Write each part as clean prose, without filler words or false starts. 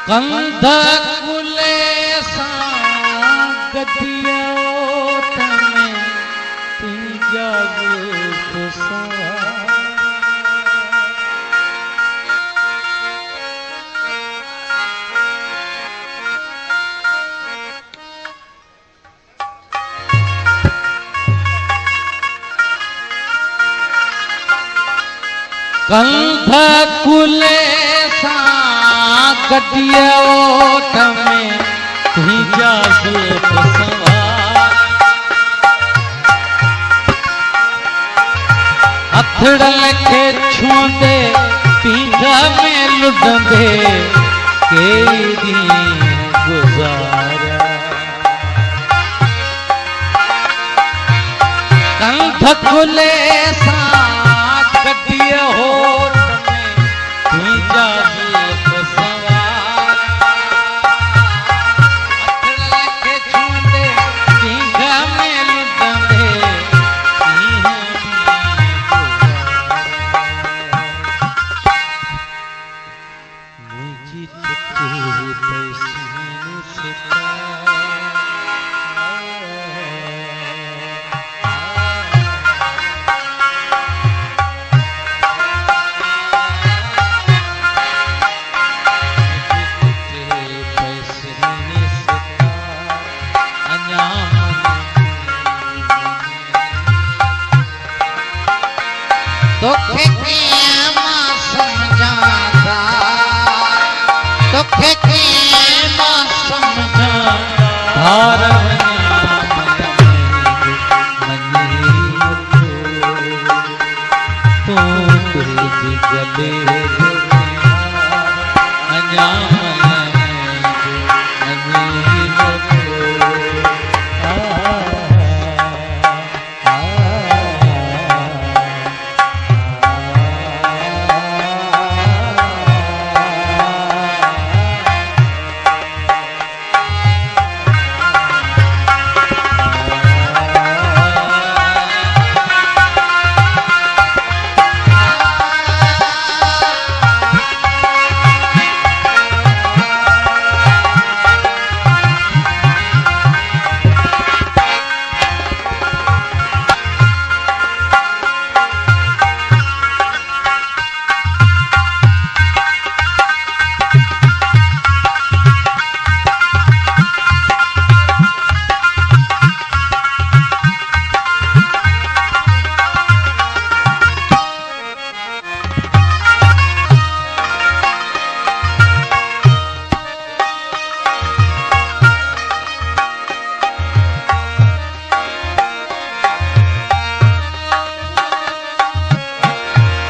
कंध कुले गदियो तने तीजा कंध कुले गदियो में तीजा हथड़ल के छूंदे पींघा में लुटंदे कई दी गुजारा कंध कुले गदियो में तीजा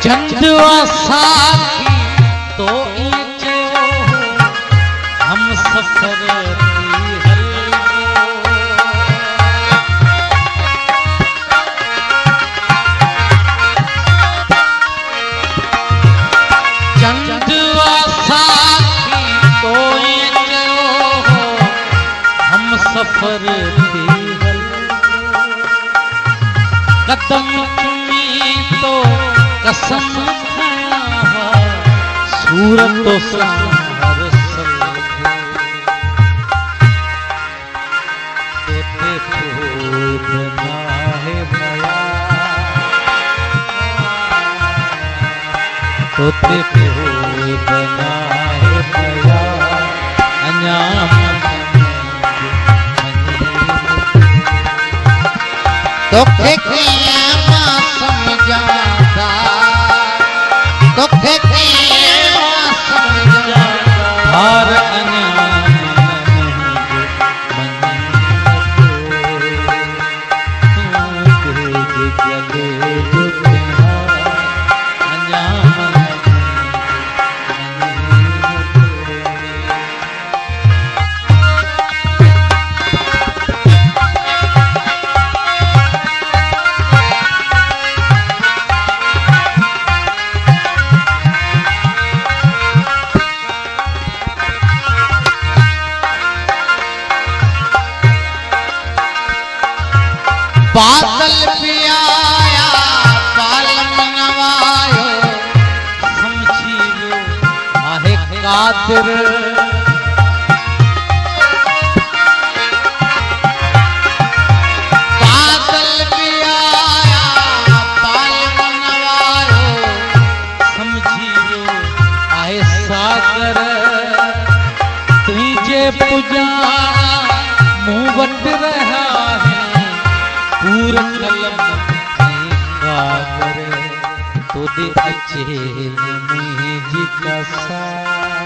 चंदवा साथी तो हम सफर चंदवा साथी तो हम सफर कदम चुमी तो कसम खाया सूरत तो सार तोते फूल नाहे भया तोते फूल नाहे भया अन्याम तोखे किया समझाता तोखे किया समझाता हर बादल भी आया पालम नवायो समझी वो आहे कादिर जेल में जी का सा